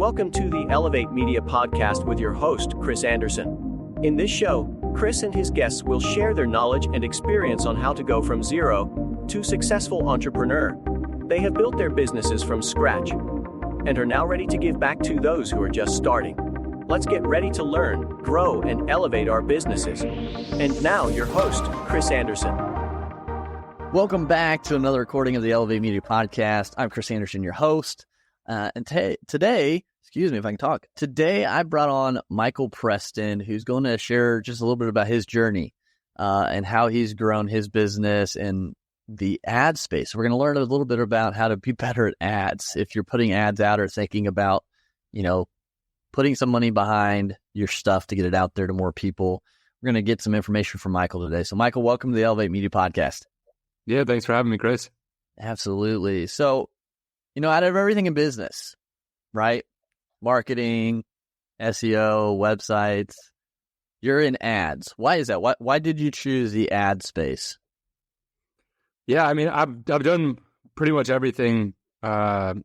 Welcome to the Elevate Media Podcast with your host, Chris Anderson. In this show, Chris and his guests will share their knowledge and experience on how to go from zero to successful entrepreneur. They have built their businesses from scratch and are now ready to give back to those who are just starting. Let's get ready to learn, grow, and elevate our businesses. And now, your host, Chris Anderson. Welcome back to another recording of the Elevate Media Podcast. I'm Chris Anderson, your host. And today, excuse me if I can talk. Today, I brought on Michael Preston, who's going to share just a little bit about his journey and how he's grown his business in the ad space. We're going to learn a little bit about how to be better at ads. If you're putting ads out or thinking about, putting some money behind your stuff to get it out there to more people, we're going to get some information from Michael today. So, Michael, welcome to the Elevate Media Podcast. Yeah, thanks for having me, Chris. Absolutely. So, out of everything in business, right? Marketing, SEO, websites, you're in ads. Why is that? Why did you choose the ad space? Yeah, I mean, I've done pretty much everything in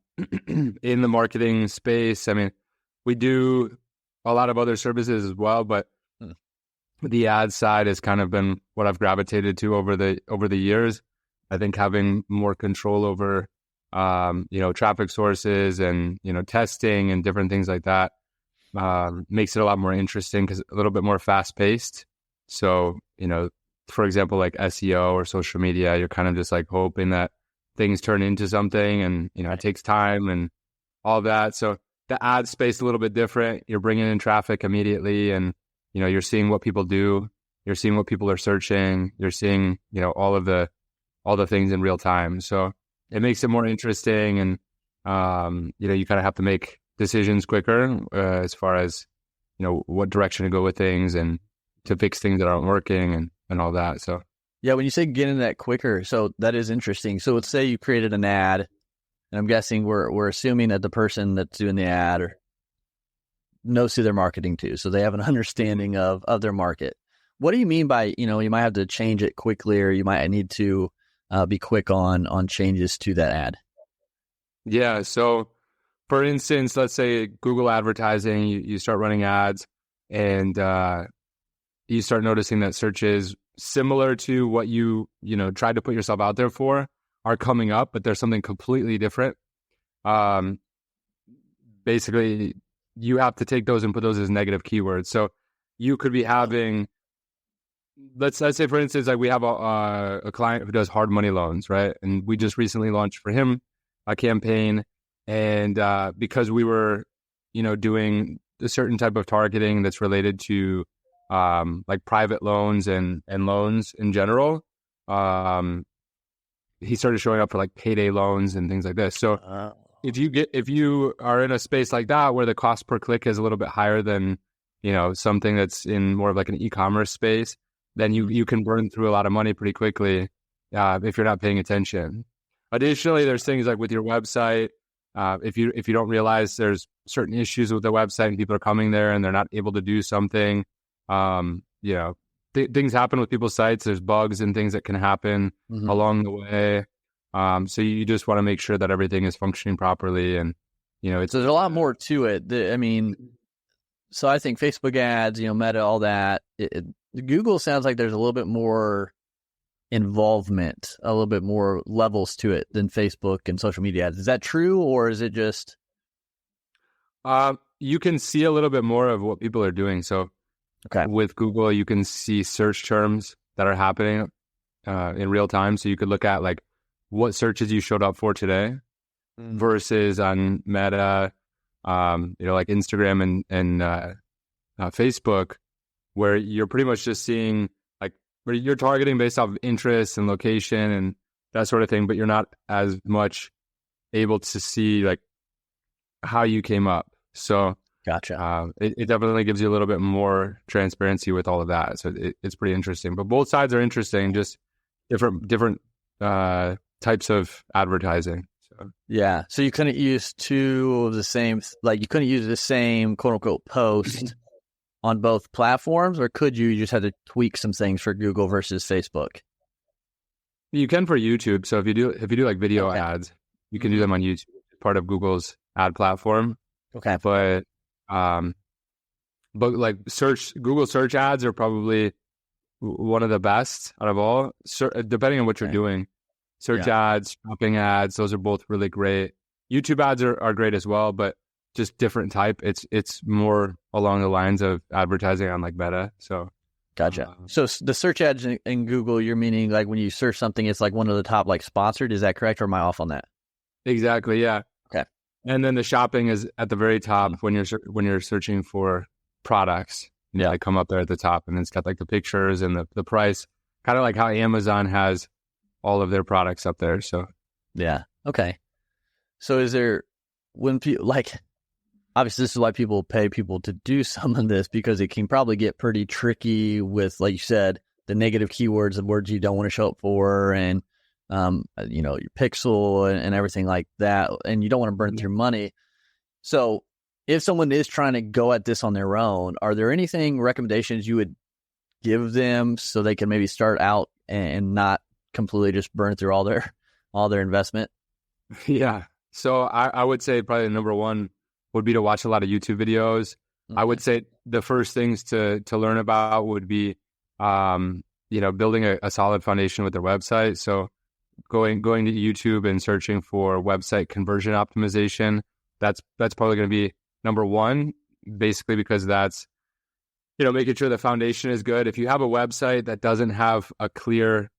the marketing space. I mean, we do a lot of other services as well, but the ad side has kind of been what I've gravitated to over the years. I think having more control over traffic sources and testing and different things like that makes it a lot more interesting because a little bit more fast paced. So for example, like SEO or social media, you're kind of just like hoping that things turn into something, and it takes time and all that. So the ad space is a little bit different. You're bringing in traffic immediately, and you're seeing what people do. You're seeing what people are searching. You're seeing all the things in real time. So it makes it more interesting, and you kind of have to make decisions quicker as far as what direction to go with things and to fix things that aren't working and all that. So yeah, when you say getting that quicker, so that is interesting. So let's say you created an ad, and I'm guessing we're assuming that the person that's doing the ad knows who they're marketing to, so they have an understanding of their market. What do you mean by you might have to change it quickly, or you might need to be quick on changes to that ad? Yeah. So for instance, let's say Google advertising, you start running ads, and you start noticing that searches similar to what you tried to put yourself out there for are coming up, but there's something completely different. Basically, you have to take those and put those as negative keywords. So you could be having, let's say, for instance, like we have a client who does hard money loans, right? And we just recently launched for him a campaign, and because we were, doing a certain type of targeting that's related to like private loans and loans in general, he started showing up for like payday loans and things like this. So if you are in a space like that where the cost per click is a little bit higher than something that's in more of like an e-commerce space, then you can burn through a lot of money pretty quickly if you're not paying attention. Additionally, there's things like with your website. If you don't realize there's certain issues with the website and people are coming there and they're not able to do something, things happen with people's sites. There's bugs and things that can happen along the way. So you just want to make sure that everything is functioning properly, and so there's a lot more to it. So I think Facebook ads, Meta, all that. Google sounds like there's a little bit more involvement, a little bit more levels to it than Facebook and social media ads. Is that true, or is it just? You can see a little bit more of what people are doing. So with Google, you can see search terms that are happening in real time. So you could look at like what searches you showed up for today versus on Meta, like Instagram and Facebook, where you're pretty much just seeing like where you're targeting based off of interest and location and that sort of thing, but you're not as much able to see like how you came up. So gotcha. It definitely gives you a little bit more transparency with all of that. So it's pretty interesting, but both sides are interesting, just different types of advertising. So. Yeah. So you couldn't use two of the same, like you couldn't use the same quote unquote post on both platforms, or could you just had to tweak some things for Google versus Facebook? You can for YouTube. So if you do like video ads, you can do them on YouTube, part of Google's ad platform. Okay. But like Google search ads are probably one of the best out of all, depending on what you're doing. Search ads, shopping ads, those are both really great. YouTube ads are great as well, but just different type. It's more along the lines of advertising on like Meta. So gotcha. So the search ads in Google, you're meaning like when you search something, it's like one of the top like sponsored. Is that correct, or am I off on that? Exactly. Yeah. Okay. And then the shopping is at the very top when you're searching for products. Yeah, they come up there at the top, and it's got like the pictures and the price, kind of like how Amazon has all of their products up there. So yeah. Okay. So is there, when people, like, obviously this is why people pay people to do some of this, because it can probably get pretty tricky with, like you said, the negative keywords, the words you don't want to show up for, and your pixel and everything like that, and you don't want to burn through money. So if someone is trying to go at this on their own, are there anything recommendations you would give them so they can maybe start out and not completely just burn through all their investment? Yeah. So I would say probably number one would be to watch a lot of YouTube videos. Okay. I would say the first things to learn about would be, building a solid foundation with their website. So going to YouTube and searching for website conversion optimization. That's probably going to be number one, basically because that's, making sure the foundation is good. If you have a website that doesn't have a clear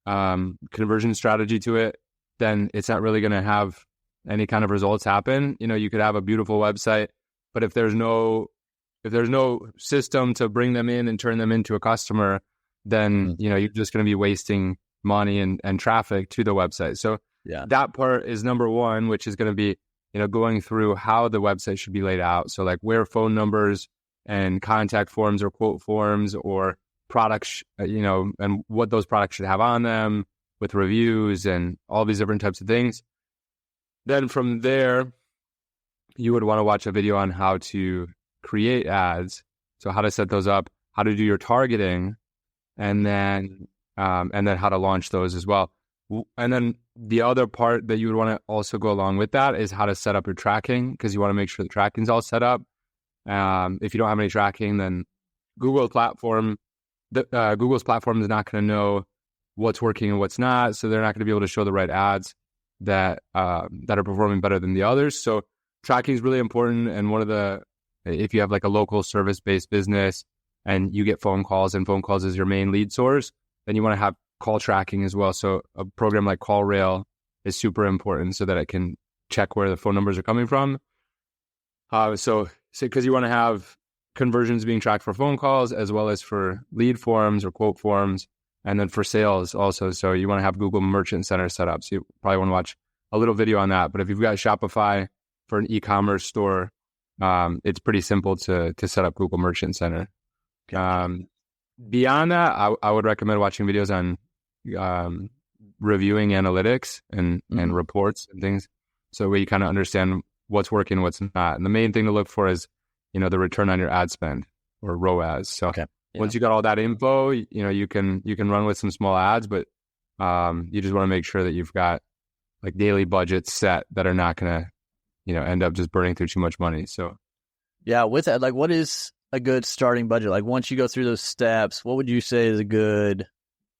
conversion strategy to it, then it's not really going to have any kind of results happen. You could have a beautiful website, but if there's no system to bring them in and turn them into a customer, then you're just going to be wasting money and traffic to the website. So that part is number one, which is going to be going through how the website should be laid out. So like where phone numbers and contact forms or quote forms or products, and what those products should have on them with reviews and all these different types of things. Then from there, you would want to watch a video on how to create ads. So how to set those up, how to do your targeting, and then how to launch those as well. And then the other part that you would want to also go along with that is how to set up your tracking, because you want to make sure the tracking's all set up. If you don't have any tracking, then Google's platform is not going to know what's working and what's not. So they're not going to be able to show the right ads that are performing better than the others. So tracking is really important. And if you have like a local service-based business and you get phone calls and phone calls is your main lead source, then you want to have call tracking as well. So a program like CallRail is super important so that it can check where the phone numbers are coming from. So because you want to have conversions being tracked for phone calls as well as for lead forms or quote forms, and then for sales also. So you want to have Google Merchant Center set up. So you probably want to watch a little video on that. But if you've got Shopify for an e-commerce store, it's pretty simple to set up Google Merchant Center. Beyond that, I would recommend watching videos on reviewing analytics and reports and things, so where you kind of understand what's working, what's not. And the main thing to look for is, the return on your ad spend, or ROAS. So once you got all that info, you can run with some small ads, but you just want to make sure that you've got like daily budgets set that are not going to, end up just burning through too much money. So with that, like, what is a good starting budget? Like, once you go through those steps, what would you say is a good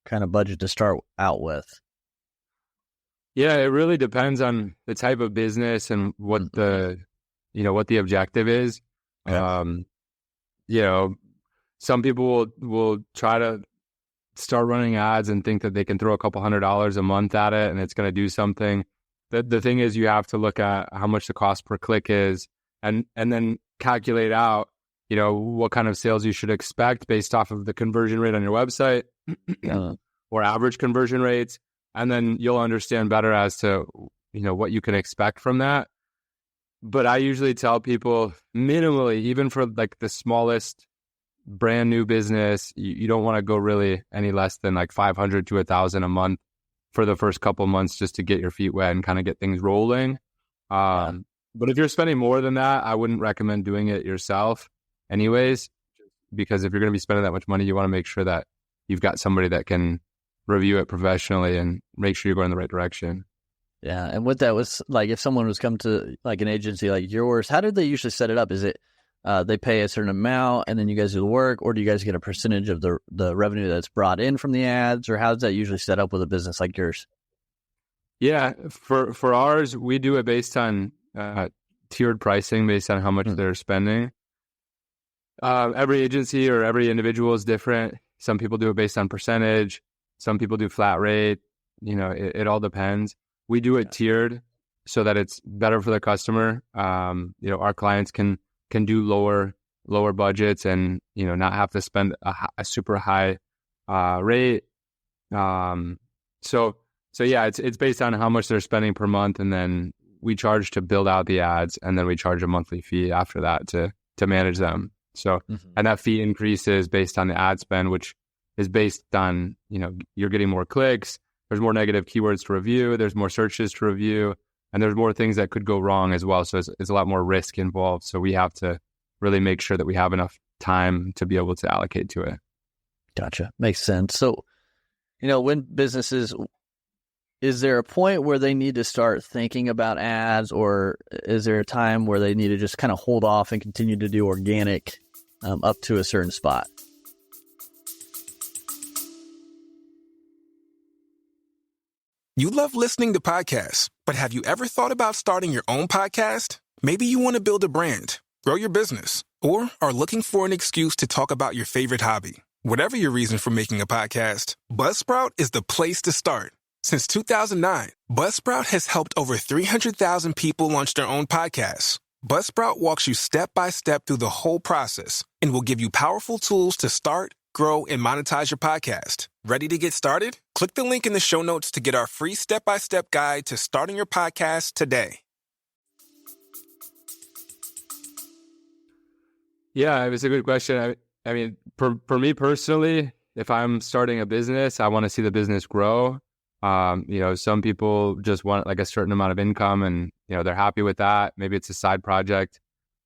kind of budget to start out with? Yeah, it really depends on the type of business and what the objective is. Some people will try to start running ads and think that they can throw a couple $100 a month at it and it's going to do something. The thing is, you have to look at how much the cost per click is, and then calculate out, what kind of sales you should expect based off of the conversion rate on your website or average conversion rates. And then you'll understand better as to, what you can expect from that. But I usually tell people minimally, even for like the smallest brand new business, you don't want to go really any less than like 500 to 1,000 a month for the first couple months, just to get your feet wet and kind of get things rolling. But if you're spending more than that, I wouldn't recommend doing it yourself anyways, because if you're going to be spending that much money, you want to make sure that you've got somebody that can review it professionally and make sure you're going in the right direction. Yeah. And with that was like, if someone was come to like an agency like yours, how did they usually set it up? Is it they pay a certain amount and then you guys do the work, or do you guys get a percentage of the revenue that's brought in from the ads, or how does that usually set up with a business like yours? Yeah, for ours, we do it based on tiered pricing based on how much they're spending. Every agency or every individual is different. Some people do it based on percentage. Some people do flat rate. It all depends. We do it tiered so that it's better for the customer. Our clients can do lower budgets and not have to spend a super high rate. So yeah, it's based on how much they're spending per month, and then we charge to build out the ads, and then we charge a monthly fee after that to manage them. So and that fee increases based on the ad spend, which is based on you're getting more clicks. There's more negative keywords to review. There's more searches to review. And there's more things that could go wrong as well. So it's a lot more risk involved. So we have to really make sure that we have enough time to be able to allocate to it. Gotcha. Makes sense. So, when businesses, is there a point where they need to start thinking about ads, or is there a time where they need to just kind of hold off and continue to do organic up to a certain spot? You love listening to podcasts, but have you ever thought about starting your own podcast? Maybe you want to build a brand, grow your business, or are looking for an excuse to talk about your favorite hobby. Whatever your reason for making a podcast, Buzzsprout is the place to start. Since 2009, Buzzsprout has helped over 300,000 people launch their own podcasts. Buzzsprout walks you step by step through the whole process and will give you powerful tools to start, grow, and monetize your podcast. Ready to get started? Click the link in the show notes to get our free step-by-step guide to starting your podcast today. Yeah, it was a good question. I mean, for me personally, if I'm starting a business, I want to see the business grow. Some people just want like a certain amount of income and, they're happy with that. Maybe it's a side project.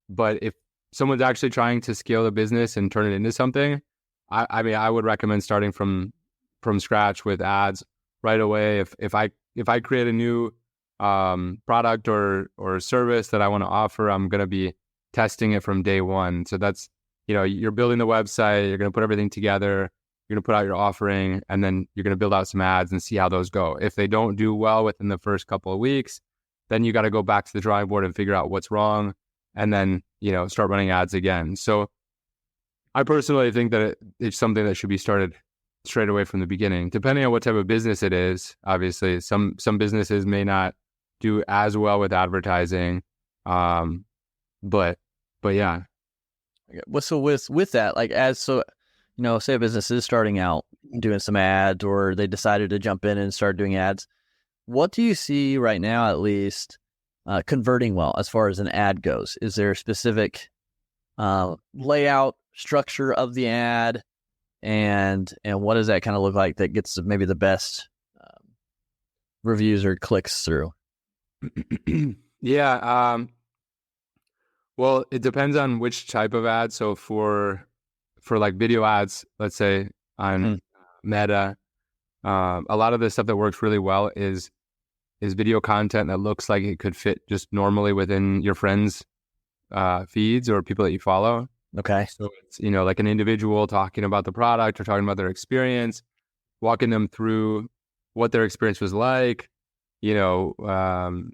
But if someone's actually trying to scale the business and turn it into something, I would recommend starting from scratch with ads right away. If I create a new product or service that I want to offer, I'm going to be testing it from day one. So that's, you're building the website, you're going to put everything together, you're going to put out your offering, and then you're going to build out some ads and see how those go. If they don't do well within the first couple of weeks, then you got to go back to the drawing board and figure out what's wrong, and then, start running ads again. So I personally think that it's something that should be started straight away from the beginning, depending on what type of business it is. Obviously, some businesses may not do as well with advertising, but yeah. Well, so with that, like say a business is starting out doing some ads, or they decided to jump in and start doing ads. What do you see right now, at least, converting well as far as an ad goes? Is there a specific layout, structure of the ad, and what does that kind of look like that gets maybe the best reviews or clicks through? Yeah. Well, it depends on which type of ad. So for like video ads, let's say on Meta, a lot of the stuff that works really well is video content that looks like it could fit just normally within your friends' feeds or people that you follow. Okay. So it's, like an individual talking about the product or talking about their experience, walking them through what their experience was like, and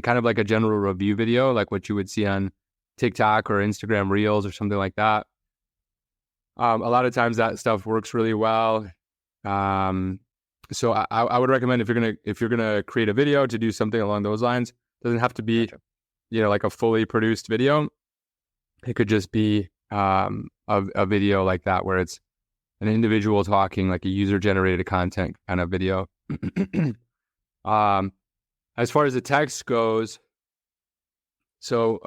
kind of like a general review video, like what you would see on TikTok or Instagram Reels or something like that. A lot of times that stuff works really well. So I would recommend if you're gonna create a video, to do something along those lines. It doesn't have to be, like a fully produced video. It could just be a video like that where it's an individual talking, like a user generated content kind of video. As far as the text goes, so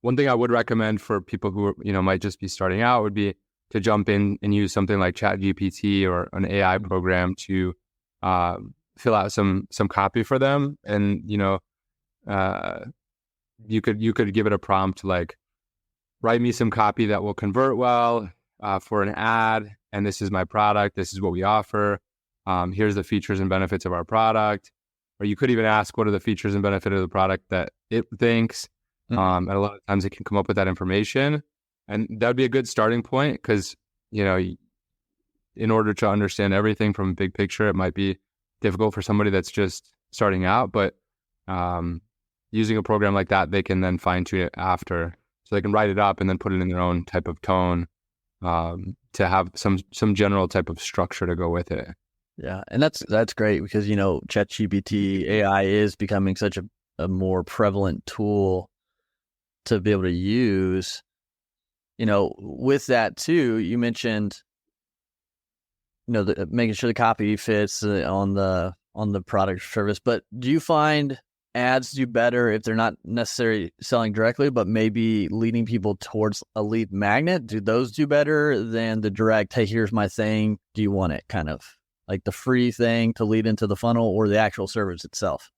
one thing I would recommend for people who might just be starting out would be to jump in and use something like ChatGPT or an AI program to fill out some copy for them. And you could give it a prompt like, write me some copy that will convert well for an ad, and this is my product, this is what we offer, here's the features and benefits of our product. or you could even ask what are the features and benefit of the product that it thinks. And a lot of times it can come up with that information, and that would be a good starting point because, in order to understand everything from a big picture, it might be difficult for somebody that's just starting out, but using a program like that, they can then fine tune it after, so they can write it up and then put it in their own type of tone to have some general type of structure to go with it. Yeah, and that's great because ChatGPT AI is becoming such a more prevalent tool to be able to use. With that too, you mentioned making sure the copy fits on the product or service. But do you find ads do better if they're not necessarily selling directly, but maybe leading people towards a lead magnet? Do those do better than the direct, hey, here's my thing, do you want it, kind of like the free thing to lead into the funnel, or the actual service itself?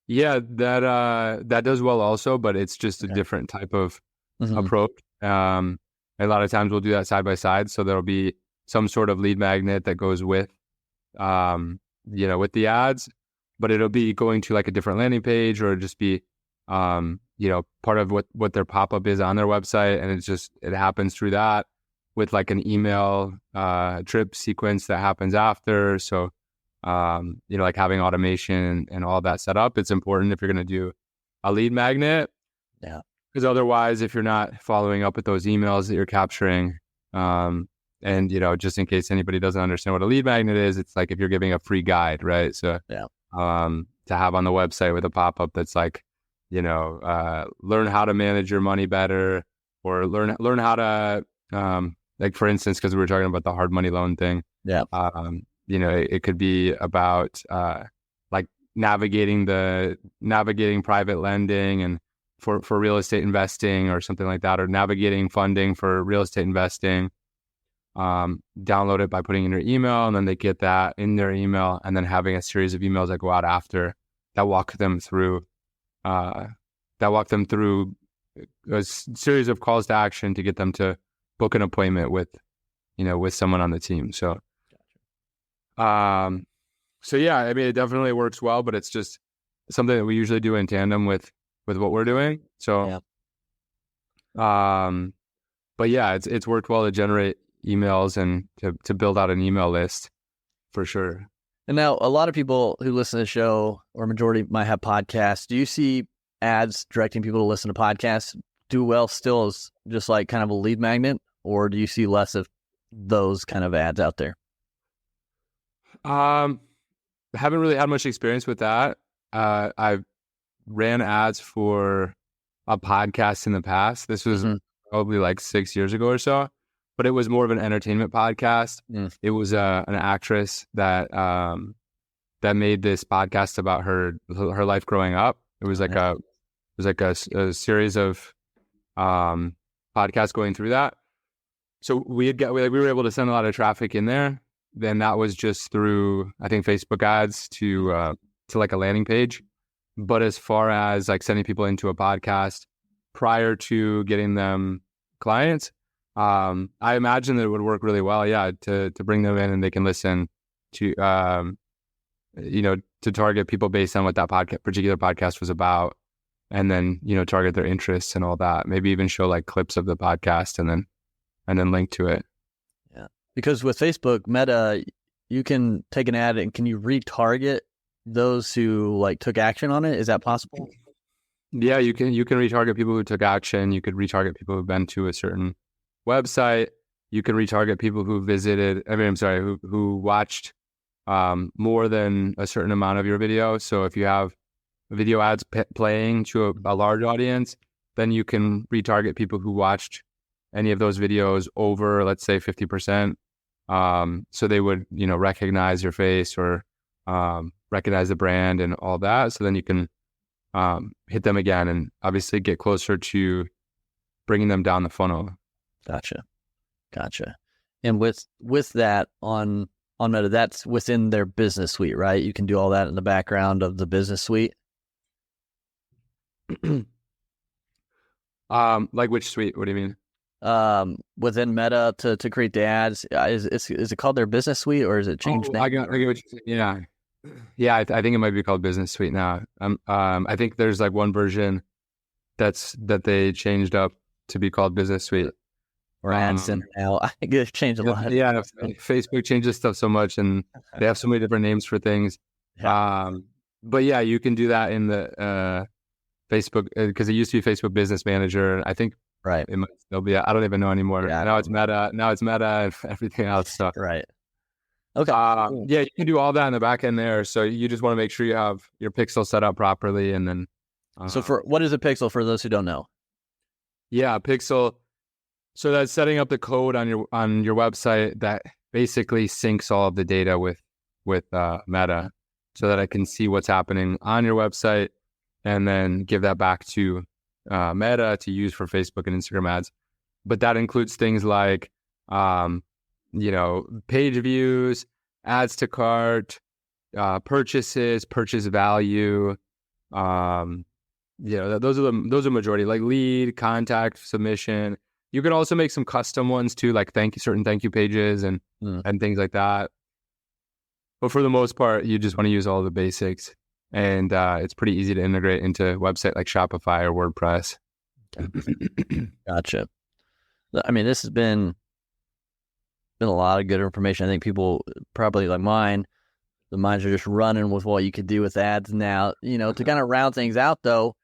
Yeah, that does well also, but it's just a different type of approach. A lot of times we'll do that side by side. So there'll be some sort of lead magnet that goes with, with the ads, but it'll be going to like a different landing page, or just be, part of what their pop-up is on their website. And it happens through that with like an email drip sequence that happens after. So, like having automation and all that set up, it's important if you're going to do a lead magnet. Yeah. Because otherwise, if you're not following up with those emails that you're capturing, and, just in case anybody doesn't understand what a lead magnet is, it's like if you're giving a free guide, right? So, to have on the website with a pop-up that's like, learn how to manage your money better, or learn how to, like for instance, because we were talking about the hard money loan thing. Yeah. It could be about like navigating private lending and for real estate investing or something like that, or navigating funding for real estate investing. Download it by putting in your email, and then they get that in their email, and then having a series of emails that go out after that walk them through a series of calls to action to get them to book an appointment with someone on the team. So, so yeah, I mean, it definitely works well, but it's just something that we usually do in tandem with what we're doing. So, but yeah, it's worked well to generate emails and to build out an email list for sure. And now a lot of people who listen to the show, or majority, might have podcasts. Do you see ads directing people to listen to podcasts do well still as just like kind of a lead magnet, or do you see less of those kind of ads out there? Haven't really had much experience with that. I've ran ads for a podcast in the past. This was probably like 6 years ago or so, but it was more of an entertainment podcast. It was an actress that made this podcast about her life growing up. It was like a series of podcasts going through that. So we were able to send a lot of traffic in there. Then that was just through, I think, Facebook ads to like a landing page. But as far as like sending people into a podcast prior to getting them clients, I imagine that it would work really well. Yeah, to bring them in and they can listen to, to target people based on what that particular podcast was about, and then target their interests and all that. Maybe even show like clips of the podcast and then link to it. Yeah, because with Facebook Meta, you can take an ad and can you retarget those who like took action on it? Is that possible? Yeah, you can retarget people who took action. You could retarget people who've been to a certain website. You can retarget people who who watched more than a certain amount of your video. So if you have video ads playing to a large audience, then you can retarget people who watched any of those videos over, let's say, 50%. So they would, recognize your face or recognize the brand and all that. So then you can hit them again and obviously get closer to bringing them down the funnel. Gotcha. And with that on Meta, that's within their business suite, right? You can do all that in the background of the business suite. Like which suite? What do you mean? Within Meta to create the ads, is it called their business suite, or is it changed? I get what you're saying. Yeah. Yeah, I think it might be called Business Suite now. I think there's like one version that they changed up to be called Business Suite. Or Ad Center now. I think it's changed a lot. Yeah, Facebook changes stuff so much, and they have so many different names for things. Yeah. But yeah, you can do that in the Facebook, because it used to be Facebook Business Manager. I think Right. it might still be. I don't even know anymore. Yeah. Now it's Meta. Now it's Meta and everything else. So Right. Okay. Cool. yeah, you can do all that in the back end there. So you just want to make sure you have your pixel set up properly, and then. So what is a pixel for those who don't know? Yeah, pixel. So that's setting up the code on your website that basically syncs all of the data with Meta, so that I can see what's happening on your website, and then give that back to Meta to use for Facebook and Instagram ads. But that includes things like, page views, ads to cart, purchases, purchase value. Those are majority, like lead, contact, submission. You can also make some custom ones too, like certain thank you pages and things like that. But for the most part, you just want to use all the basics, and it's pretty easy to integrate into a website like Shopify or WordPress. Gotcha. I mean, this has been a lot of good information. I think people probably like mine, the minds are just running with what you could do with ads now. To kind of round things out though,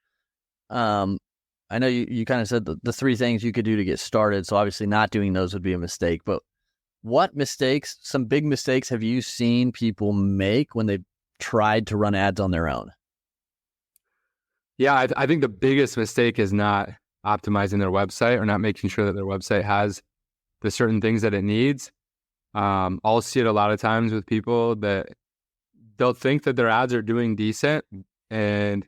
I know you kind of said the three things you could do to get started. So obviously not doing those would be a mistake, but what mistakes, some big mistakes have you seen people make when they've tried to run ads on their own? Yeah, I think the biggest mistake is not optimizing their website or not making sure that their website has the certain things that it needs. I'll see it a lot of times with people that they'll think that their ads are doing decent, and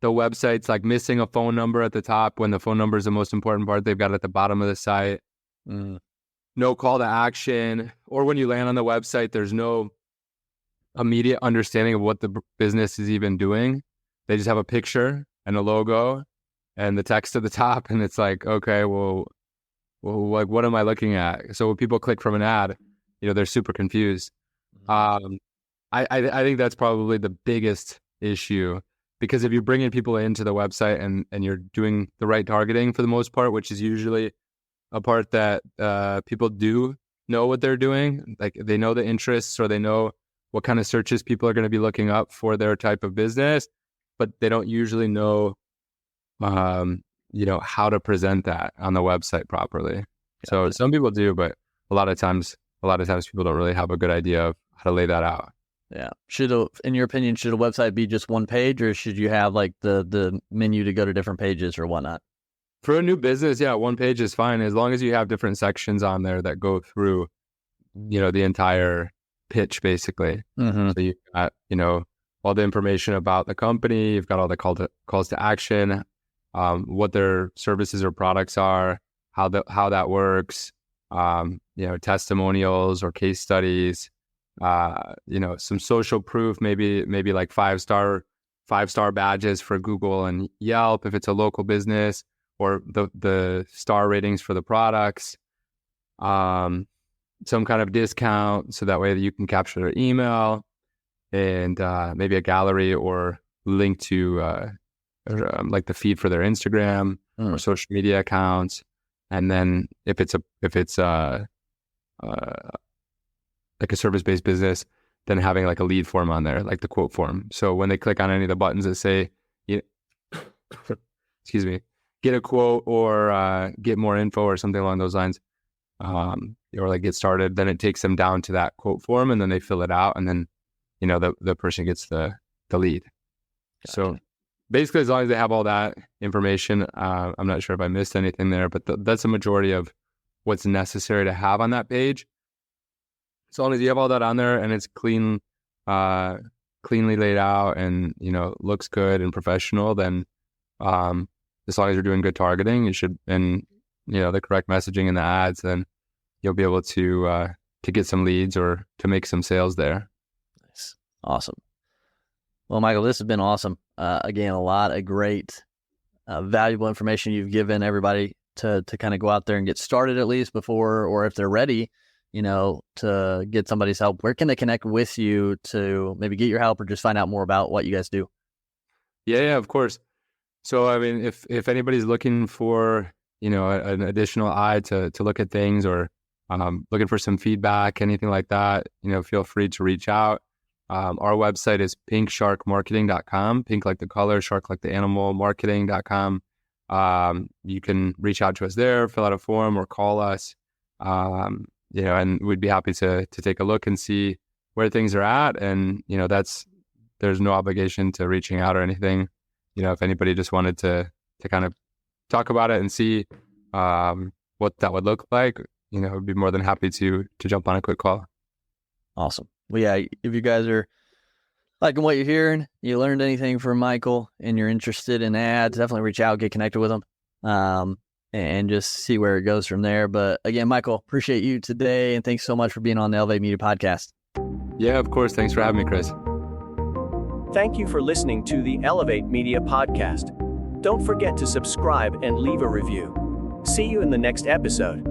the website's like missing a phone number at the top when the phone number is the most important part they've got at the bottom of the site. No call to action, or when you land on the website, there's no immediate understanding of what the business is even doing. They just have a picture and a logo and the text at the top, and it's like, okay, well, like, what am I looking at? So when people click from an ad, they're super confused. I think that's probably the biggest issue, because if you're bringing people into the website and you're doing the right targeting for the most part, which is usually a part that people do know what they're doing, like they know the interests or they know what kind of searches people are going to be looking up for their type of business, but they don't usually know, how to present that on the website properly. Yeah. So some people do, but a lot of times people don't really have a good idea of how to lay that out. Yeah. In your opinion, should a website be just one page, or should you have like the menu to go to different pages or whatnot? For a new business, yeah, one page is fine, as long as you have different sections on there that go through, the entire pitch, basically. So you've got, all the information about the company, you've got all the calls to action, what their services or products are, how that works, testimonials or case studies, some social proof, maybe like five star badges for Google and Yelp if it's a local business, or the star ratings for the products, some kind of discount so that way that you can capture their email, and maybe a gallery or link to like the feed for their Instagram or social media accounts. And then if it's like a service-based business, then having like a lead form on there, like the quote form. So when they click on any of the buttons that say, excuse me, get a quote or get more info or something along those lines, or like get started, then it takes them down to that quote form, and then they fill it out, and then the person gets the lead. Gotcha. So basically, as long as they have all that information, I'm not sure if I missed anything there, but that's the majority of what's necessary to have on that page. As long as you have all that on there and it's cleanly laid out and looks good and professional, then as long as you're doing good targeting, you should, and the correct messaging in the ads, then you'll be able to get some leads or to make some sales there. Nice, awesome. Well, Michael, this has been awesome. Again, a lot of great, valuable information you've given everybody to kind of go out there and get started, at least before, or if they're ready to get somebody's help, where can they connect with you to maybe get your help or just find out more about what you guys do? Yeah, of course. So, I mean, if anybody's looking for, an additional eye to look at things, or looking for some feedback, anything like that, feel free to reach out. Our website is pinksharkmarketing.com, pink like the color, shark like the animal, marketing.com. You can reach out to us there, fill out a form, or call us, and we'd be happy to take a look and see where things are at. And, there's no obligation to reaching out or anything. If anybody just wanted to kind of talk about it and see what that would look like, we'd be more than happy to jump on a quick call. Awesome. Well, yeah, if you guys are liking what you're hearing, you learned anything from Michael, and you're interested in ads, definitely reach out, get connected with him, and just see where it goes from there. But again, Michael, appreciate you today, and thanks so much for being on the Elevate Media Podcast. Yeah, of course. Thanks for having me, Chris. Thank you for listening to the Elevate Media Podcast. Don't forget to subscribe and leave a review. See you in the next episode.